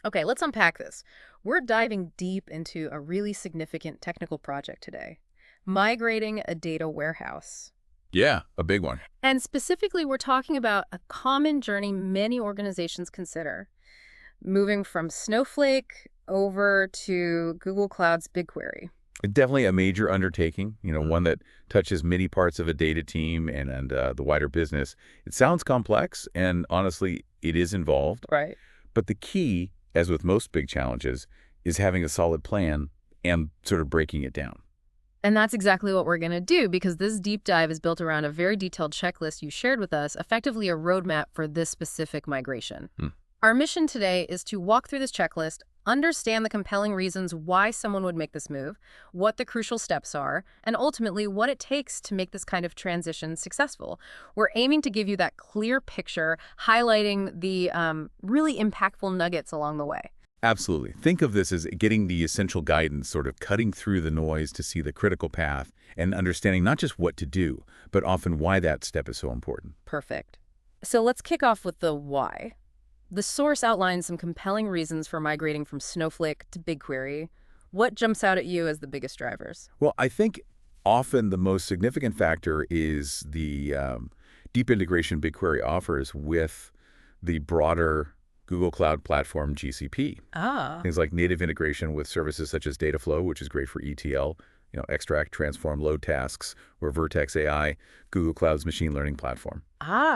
Okay, let's unpack this. We're diving deep into a really significant technical project today, migrating a data warehouse. Yeah, a big one. And specifically, we're talking about a common journey many organizations consider, moving from Snowflake over to Google Cloud's BigQuery. Definitely a major undertaking, one that touches many parts of a data team and the wider business. It sounds complex, and honestly, it is involved. Right. But the key, as with most big challenges, is having a solid plan and sort of breaking it down. And that's exactly what we're going to do because this deep dive is built around a very detailed checklist you shared with us, effectively a roadmap for this specific migration. Our mission today is to walk through this checklist, understand the compelling reasons why someone would make this move, what the crucial steps are, and ultimately what it takes to make this kind of transition successful. We're aiming to give you that clear picture, highlighting the really impactful nuggets along the way. Absolutely. Think of this as getting the essential guidance, sort of cutting through the noise to see the critical path and understanding not just what to do, but often why that step is so important. Perfect. So let's kick off with the why. The source outlines some compelling reasons for migrating from Snowflake to BigQuery. What jumps out at you as the biggest drivers? Well, I think often the most significant factor is the deep integration BigQuery offers with the broader Google Cloud Platform GCP. Ah, Things like native integration with services such as Dataflow, which is great for ETL, extract, transform, load tasks, or Vertex AI, Google Cloud's machine learning platform.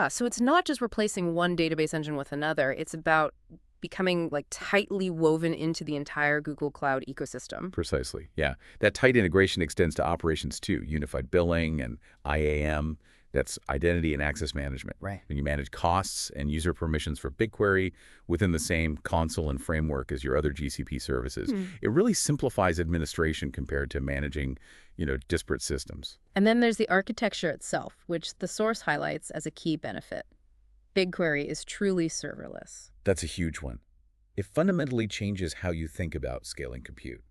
so it's not just replacing one database engine with another. It's about becoming like tightly woven into the entire Google Cloud ecosystem. Precisely, yeah. That tight integration extends to operations too, unified billing and IAM. That's identity and access management. Right. And you manage costs and user permissions for BigQuery within the same console and framework as your other GCP services. It really simplifies administration compared to managing, disparate systems. And then there's the architecture itself, which the source highlights as a key benefit. BigQuery is truly serverless. That's a huge one. It fundamentally changes how you think about scaling compute.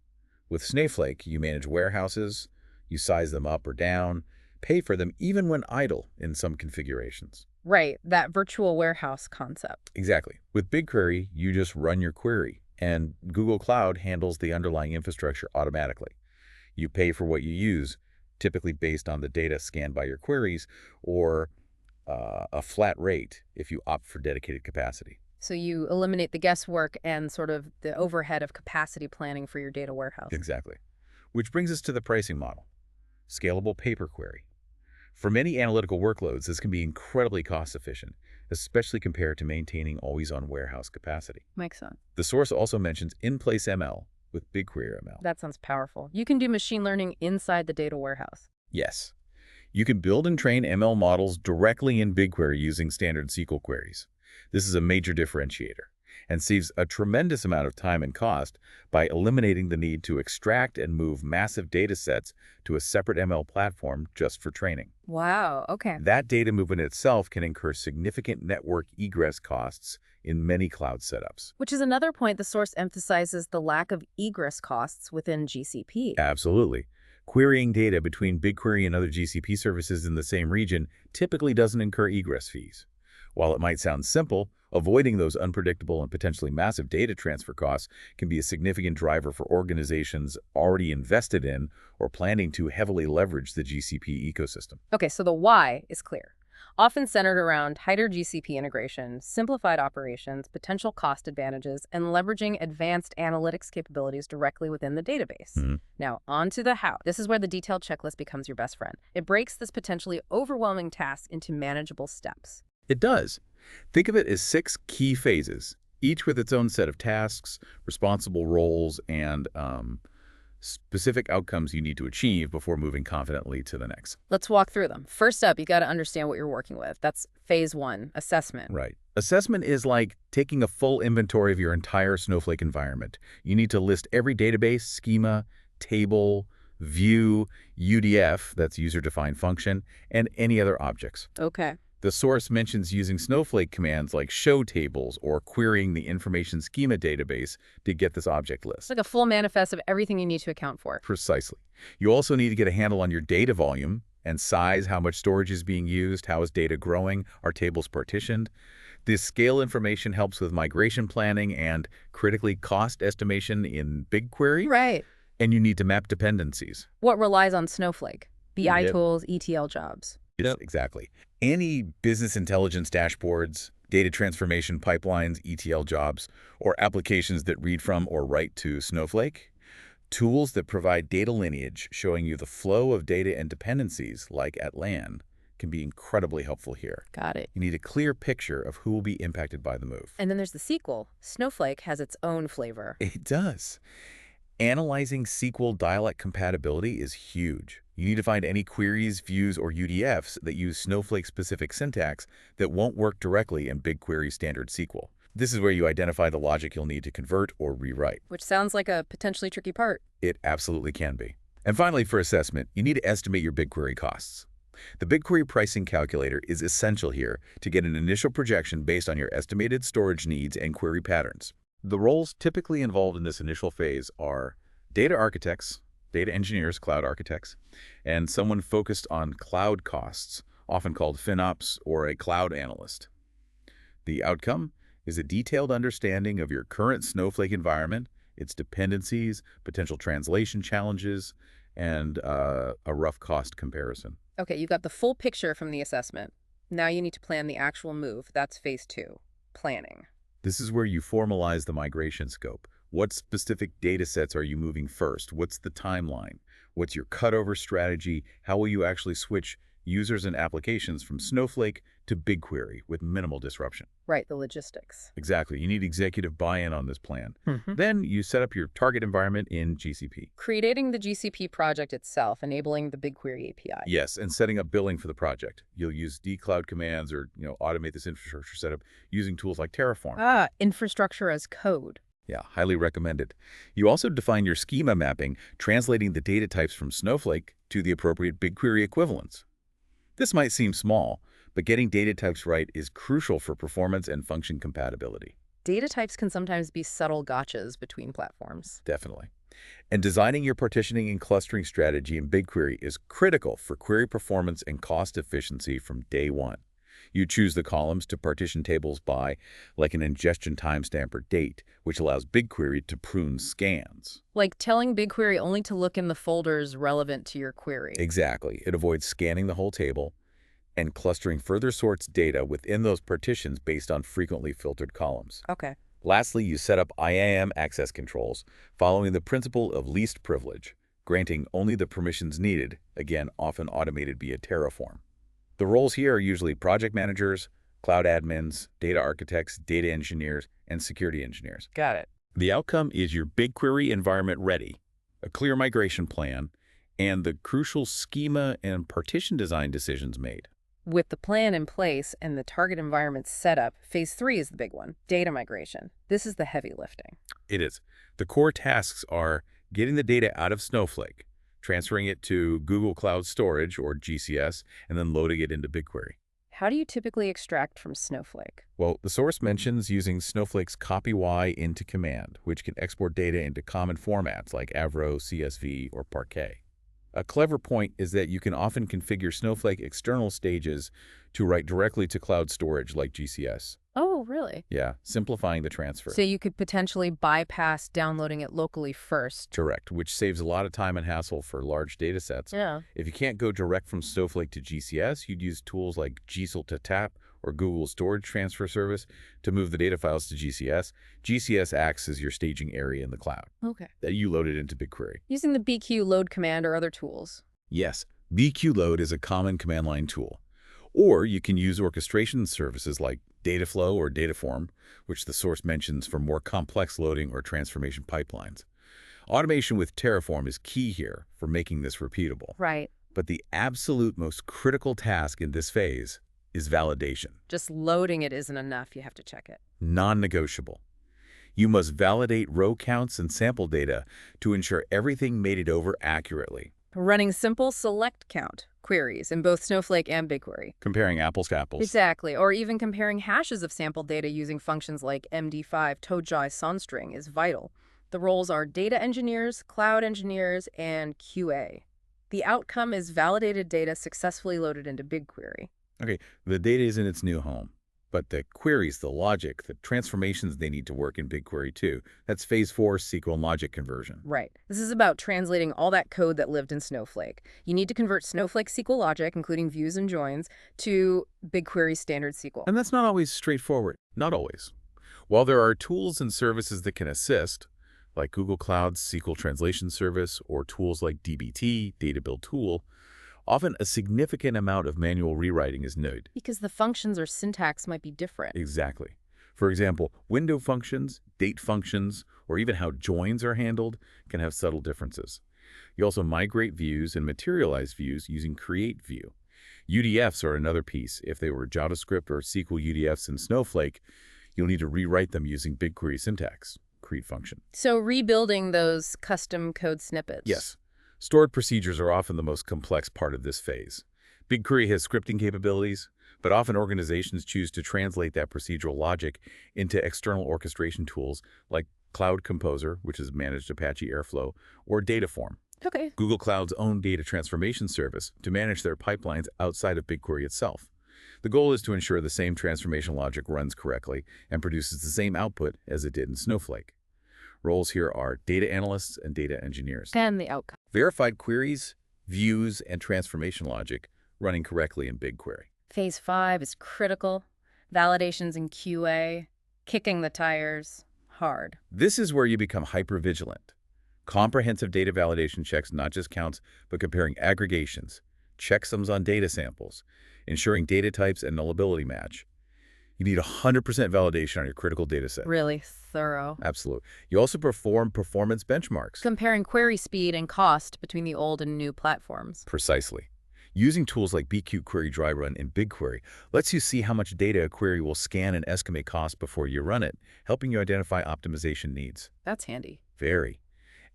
With Snowflake, you manage warehouses, you size them up or down, pay for them even when idle in some configurations. Right, that virtual warehouse concept. Exactly. With BigQuery, you just run your query, and Google Cloud handles the underlying infrastructure automatically. You pay for what you use, typically based on the data scanned by your queries, or a flat rate if you opt for dedicated capacity. So you eliminate the guesswork and sort of the overhead of capacity planning for your data warehouse. Exactly. Which brings us to the pricing model. Scalable paper query. For many analytical workloads, this can be incredibly cost-efficient, especially compared to maintaining always-on warehouse capacity. Makes sense. The source also mentions in-place ML with BigQuery ML. That sounds powerful. You can do machine learning inside the data warehouse. Yes. You can build and train ML models directly in BigQuery using standard SQL queries. This is a major differentiator and saves a tremendous amount of time and cost by eliminating the need to extract and move massive data sets to a separate ML platform just for training. Wow, okay. That data movement itself can incur significant network egress costs in many cloud setups. Which is another point the source emphasizes the lack of egress costs within GCP. Absolutely. Querying data between BigQuery and other GCP services in the same region typically doesn't incur egress fees. While it might sound simple, avoiding those unpredictable and potentially massive data transfer costs can be a significant driver for organizations already invested in or planning to heavily leverage the GCP ecosystem. Okay, so the why is clear. Often centered around tighter GCP integration, simplified operations, potential cost advantages, and leveraging advanced analytics capabilities directly within the database. Now, on to the how. This is where the detailed checklist becomes your best friend. It breaks this potentially overwhelming task into manageable steps. It does. Think of it as 6 key phases, each with its own set of tasks, responsible roles, and specific outcomes you need to achieve before moving confidently to the next. Let's walk through them. First up, you got to understand what you're working with. That's phase 1, assessment. Right. Assessment is like taking a full inventory of your entire Snowflake environment. You need to list every database, schema, table, view, UDF, that's user-defined function, and any other objects. Okay. The source mentions using Snowflake commands like show tables or querying the information schema database to get this object list. It's like a full manifest of everything you need to account for. Precisely. You also need to get a handle on your data volume and size, how much storage is being used, how is data growing, are tables partitioned. This scale information helps with migration planning and critically cost estimation in BigQuery, Right. and you need to map dependencies. What relies on Snowflake? BI Yep. tools, ETL jobs. Yes, exactly. Any business intelligence dashboards, data transformation pipelines, ETL jobs, or applications that read from or write to Snowflake, tools that provide data lineage showing you the flow of data and dependencies, like at LAN, can be incredibly helpful here. Got it. You need a clear picture of who will be impacted by the move. And then there's the sequel. Snowflake has its own flavor. It does. Analyzing SQL dialect compatibility is huge. You need to find any queries, views, or UDFs that use Snowflake-specific syntax that won't work directly in BigQuery standard SQL. This is where you identify the logic you'll need to convert or rewrite. Which sounds like a potentially tricky part. It absolutely can be. And finally, for assessment, you need to estimate your BigQuery costs. The BigQuery pricing calculator is essential here to get an initial projection based on your estimated storage needs and query patterns. The roles typically involved in this initial phase are data architects, data engineers, cloud architects, and someone focused on cloud costs, often called FinOps or a cloud analyst. The outcome is a detailed understanding of your current Snowflake environment, its dependencies, potential translation challenges, and a rough cost comparison. Okay, you got the full picture from the assessment. Now you need to plan the actual move. That's phase 2, planning. This is where you formalize the migration scope. What specific data sets are you moving first? What's the timeline? What's your cutover strategy? How will you actually switch users and applications from Snowflake to BigQuery with minimal disruption? Right, the logistics. Exactly. You need executive buy-in on this plan. Mm-hmm. Then you set up your target environment in GCP. Creating the GCP project itself, enabling the BigQuery API. Yes, and setting up billing for the project. You'll use dcloud commands or automate this infrastructure setup using tools like Terraform. Infrastructure as code. Yeah, highly recommended. You also define your schema mapping, translating the data types from Snowflake to the appropriate BigQuery equivalents. This might seem small, but getting data types right is crucial for performance and function compatibility. Data types can sometimes be subtle gotchas between platforms. Definitely. And designing your partitioning and clustering strategy in BigQuery is critical for query performance and cost efficiency from day one. You choose the columns to partition tables by, like an ingestion timestamp or date, which allows BigQuery to prune scans. Like telling BigQuery only to look in the folders relevant to your query. Exactly. It avoids scanning the whole table, and clustering further sorts data within those partitions based on frequently filtered columns. Okay. Lastly, you set up IAM access controls, following the principle of least privilege, granting only the permissions needed, again, often automated via Terraform. The roles here are usually project managers, cloud admins, data architects, data engineers, and security engineers. Got it. The outcome is your BigQuery environment ready, a clear migration plan, and the crucial schema and partition design decisions made. With the plan in place and the target environment set up, phase 3 is the big one, data migration. This is the heavy lifting. It is. The core tasks are getting the data out of Snowflake, transferring it to Google Cloud Storage, or GCS, and then loading it into BigQuery. How do you typically extract from Snowflake? Well, the source mentions using Snowflake's copy-y into command, which can export data into common formats like Avro, CSV, or Parquet. A clever point is that you can often configure Snowflake external stages to write directly to cloud storage like GCS. Oh, really? Yeah, simplifying the transfer. So you could potentially bypass downloading it locally first. Correct, which saves a lot of time and hassle for large data sets. Yeah. If you can't go direct from Snowflake to GCS, you'd use tools like GSL to Tap or Google Storage Transfer Service to move the data files to GCS. GCS acts as your staging area in the cloud. Okay. That you load it into BigQuery. Using the BQ load command or other tools. Yes, BQ load is a common command line tool. Or you can use orchestration services like Dataflow or Dataform, which the source mentions for more complex loading or transformation pipelines. Automation with Terraform is key here for making this repeatable. Right. But the absolute most critical task in this phase is validation. Just loading it isn't enough. You have to check it. Non-negotiable. You must validate row counts and sample data to ensure everything made it over accurately. Running simple select count queries in both Snowflake and BigQuery. Comparing apples to apples. Exactly, or even comparing hashes of sample data using functions like MD5, Tojai, SonString is vital. The roles are data engineers, cloud engineers, and QA. The outcome is validated data successfully loaded into BigQuery. Okay, the data is in its new home. But the queries, the logic, the transformations they need to work in BigQuery too. That's phase 4 SQL and logic conversion. Right. This is about translating all that code that lived in Snowflake. You need to convert Snowflake SQL logic, including views and joins, to BigQuery standard SQL. And that's not always straightforward. Not always. While there are tools and services that can assist, like Google Cloud's SQL translation service or tools like dbt, Data Build Tool, often a significant amount of manual rewriting is needed. Because the functions or syntax might be different. Exactly. For example, window functions, date functions, or even how joins are handled can have subtle differences. You also migrate views and materialize views using create view. UDFs are another piece. If they were JavaScript or SQL UDFs in Snowflake, you'll need to rewrite them using BigQuery syntax, create function. So rebuilding those custom code snippets. Yes. Stored procedures are often the most complex part of this phase. BigQuery has scripting capabilities, but often organizations choose to translate that procedural logic into external orchestration tools like Cloud Composer, which is managed Apache Airflow, or Dataform, Okay. Google Cloud's own data transformation service, to manage their pipelines outside of BigQuery itself. The goal is to ensure the same transformation logic runs correctly and produces the same output as it did in Snowflake. Roles here are data analysts and data engineers. And the outcome. Verified queries, views, and transformation logic running correctly in BigQuery. Phase 5 is critical. Validations in QA, kicking the tires, hard. This is where you become hyper-vigilant. Comprehensive data validation checks not just counts, but comparing aggregations, checksums on data samples, ensuring data types and nullability match. You need 100% validation on your critical data set. Really thorough. Absolutely. You also perform performance benchmarks. Comparing query speed and cost between the old and new platforms. Precisely. Using tools like BigQuery Dry Run in BigQuery lets you see how much data a query will scan and estimate cost before you run it, helping you identify optimization needs. That's handy. Very.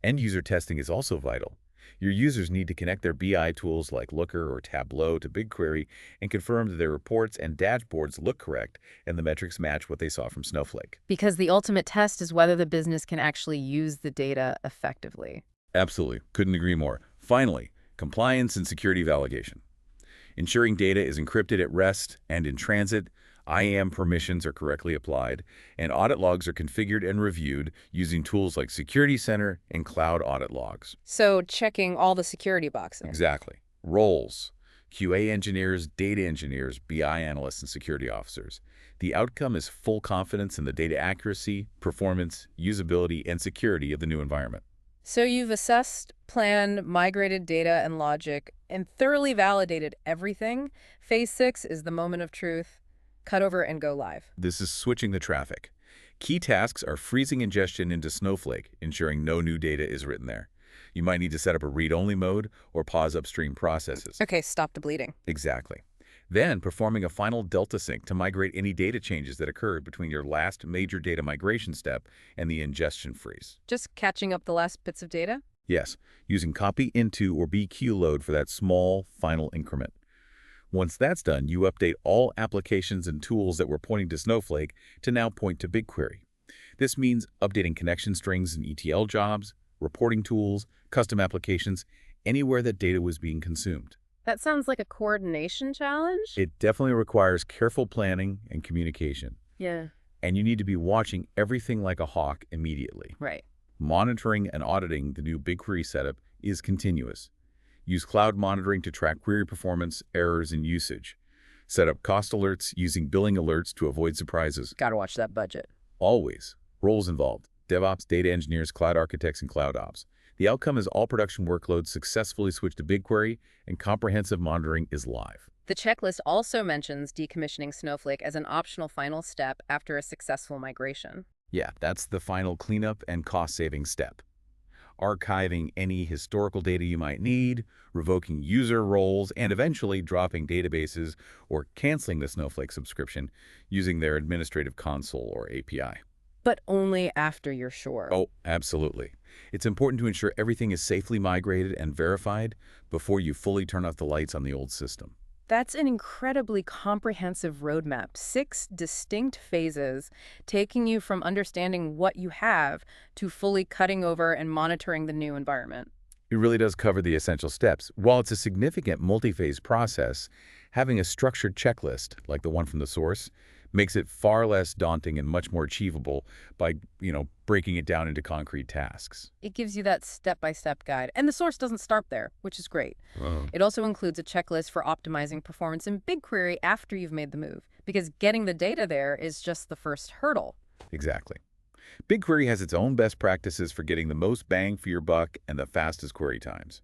End-user testing is also vital. Your users need to connect their BI tools like Looker or Tableau to BigQuery and confirm that their reports and dashboards look correct and the metrics match what they saw from Snowflake. Because the ultimate test is whether the business can actually use the data effectively. Absolutely. Couldn't agree more. Finally, compliance and security validation. Ensuring data is encrypted at rest and in transit, IAM permissions are correctly applied, and audit logs are configured and reviewed using tools like Security Center and Cloud Audit Logs. So checking all the security boxes. Exactly. Roles: QA engineers, data engineers, BI analysts, and security officers. The outcome is full confidence in the data accuracy, performance, usability, and security of the new environment. So you've assessed, planned, migrated data and logic, and thoroughly validated everything. Phase 6 is the moment of truth. Cut over and go live. This is switching the traffic. Key tasks are freezing ingestion into Snowflake, ensuring no new data is written there. You might need to set up a read-only mode or pause upstream processes. Okay, stop the bleeding. Exactly. Then performing a final delta sync to migrate any data changes that occurred between your last major data migration step and the ingestion freeze. Just catching up the last bits of data? Yes, using copy into or BQ load for that small final increment. Once that's done, you update all applications and tools that were pointing to Snowflake to now point to BigQuery. This means updating connection strings and ETL jobs, reporting tools, custom applications, anywhere that data was being consumed. That sounds like a coordination challenge. It definitely requires careful planning and communication. Yeah. And you need to be watching everything like a hawk immediately. Right. Monitoring and auditing the new BigQuery setup is continuous. Use cloud monitoring to track query performance, errors, and usage. Set up cost alerts using billing alerts to avoid surprises. Gotta watch that budget. Always. Roles involved: DevOps, data engineers, cloud architects, and cloud ops. The outcome is all production workloads successfully switch to BigQuery, and comprehensive monitoring is live. The checklist also mentions decommissioning Snowflake as an optional final step after a successful migration. Yeah, that's the final cleanup and cost-saving step. Archiving any historical data you might need, revoking user roles, and eventually dropping databases or canceling the Snowflake subscription using their administrative console or API. But only after you're sure. Oh, absolutely. It's important to ensure everything is safely migrated and verified before you fully turn off the lights on the old system. That's an incredibly comprehensive roadmap, 6 distinct phases, taking you from understanding what you have to fully cutting over and monitoring the new environment. It really does cover the essential steps. While it's a significant multi-phase process, having a structured checklist, like the one from the source, Makes it far less daunting and much more achievable by, breaking it down into concrete tasks. It gives you that step-by-step guide, and the source doesn't start there, which is great. Oh. It also includes a checklist for optimizing performance in BigQuery after you've made the move, because getting the data there is just the first hurdle. Exactly. BigQuery has its own best practices for getting the most bang for your buck and the fastest query times.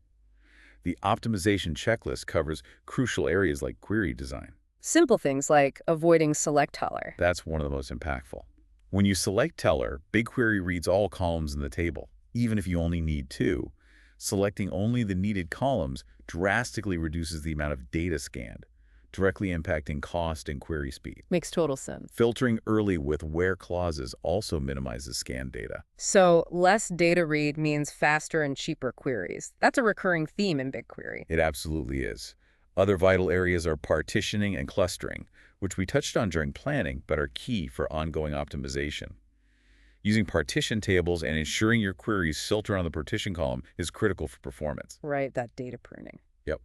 The optimization checklist covers crucial areas like query design. Simple things like avoiding select teller. That's one of the most impactful. When you select teller, BigQuery reads all columns in the table, even if you only need two. Selecting only the needed columns drastically reduces the amount of data scanned, directly impacting cost and query speed. Makes total sense. Filtering early with where clauses also minimizes scanned data. So less data read means faster and cheaper queries. That's a recurring theme in BigQuery. It absolutely is. Other vital areas are partitioning and clustering, which we touched on during planning but are key for ongoing optimization. Using partition tables and ensuring your queries filter on the partition column is critical for performance. Right, that data pruning. Yep.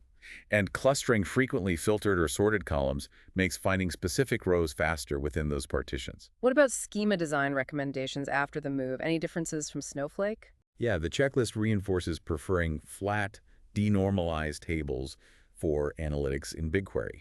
And clustering frequently filtered or sorted columns makes finding specific rows faster within those partitions. What about schema design recommendations after the move? Any differences from Snowflake? Yeah, the checklist reinforces preferring flat, denormalized tables for analytics in BigQuery.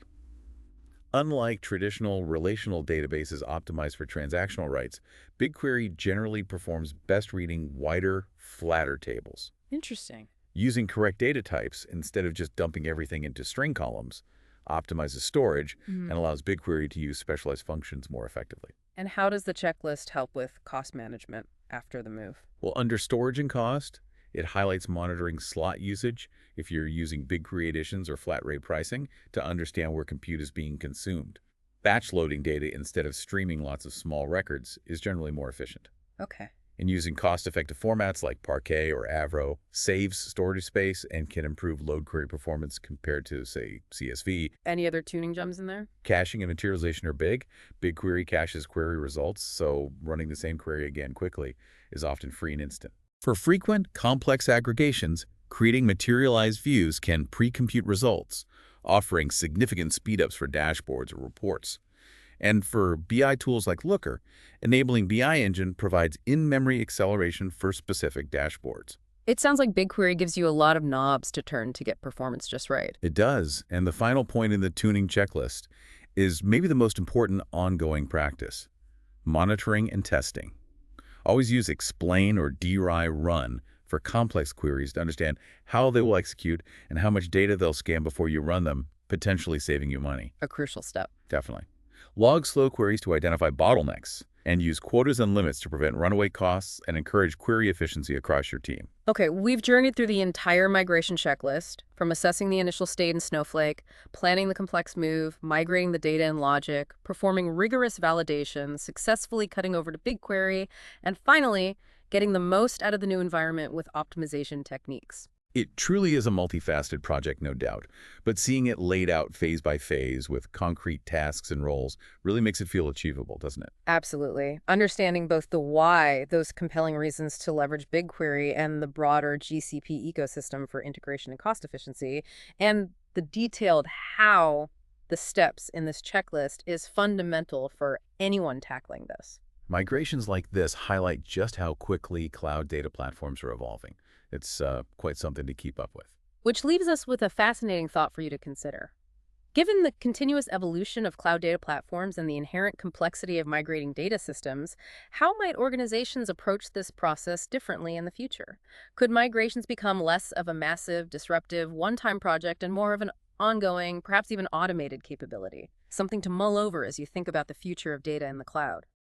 Unlike traditional relational databases optimized for transactional writes, BigQuery generally performs best reading wider, flatter tables. Interesting. Using correct data types instead of just dumping everything into string columns optimizes storage and allows BigQuery to use specialized functions more effectively. And how does the checklist help with cost management after the move? Well, under storage and cost, it highlights monitoring slot usage if you're using BigQuery editions or flat rate pricing to understand where compute is being consumed. Batch loading data instead of streaming lots of small records is generally more efficient. Okay. And using cost-effective formats like Parquet or Avro saves storage space and can improve load query performance compared to, say, CSV. Any other tuning gems in there? Caching and materialization are big. BigQuery caches query results, so running the same query again quickly is often free and instant. For frequent, complex aggregations, creating materialized views can pre-compute results, offering significant speedups for dashboards or reports. And for BI tools like Looker, enabling BI Engine provides in-memory acceleration for specific dashboards. It sounds like BigQuery gives you a lot of knobs to turn to get performance just right. It does, and the final point in the tuning checklist is maybe the most important ongoing practice: monitoring and testing. Always use explain or DRI run for complex queries to understand how they will execute and how much data they'll scan before you run them, potentially saving you money. A crucial step. Definitely. Log slow queries to identify bottlenecks and use quotas and limits to prevent runaway costs and encourage query efficiency across your team. Okay, we've journeyed through the entire migration checklist, from assessing the initial state in Snowflake, planning the complex move, migrating the data in Logic, performing rigorous validation, successfully cutting over to BigQuery, and finally, getting the most out of the new environment with optimization techniques. It truly is a multifaceted project, no doubt, but seeing it laid out phase by phase with concrete tasks and roles really makes it feel achievable, doesn't it? Absolutely. Understanding both the why, those compelling reasons to leverage BigQuery, and the broader GCP ecosystem for integration and cost efficiency, and the detailed how, the steps in this checklist, is fundamental for anyone tackling this. Migrations like this highlight just how quickly cloud data platforms are evolving. It's quite something to keep up with. Which leaves us with a fascinating thought for you to consider. Given the continuous evolution of cloud data platforms and the inherent complexity of migrating data systems, how might organizations approach this process differently in the future? Could migrations become less of a massive, disruptive, one-time project and more of an ongoing, perhaps even automated capability? Something to mull over as you think about the future of data in the cloud.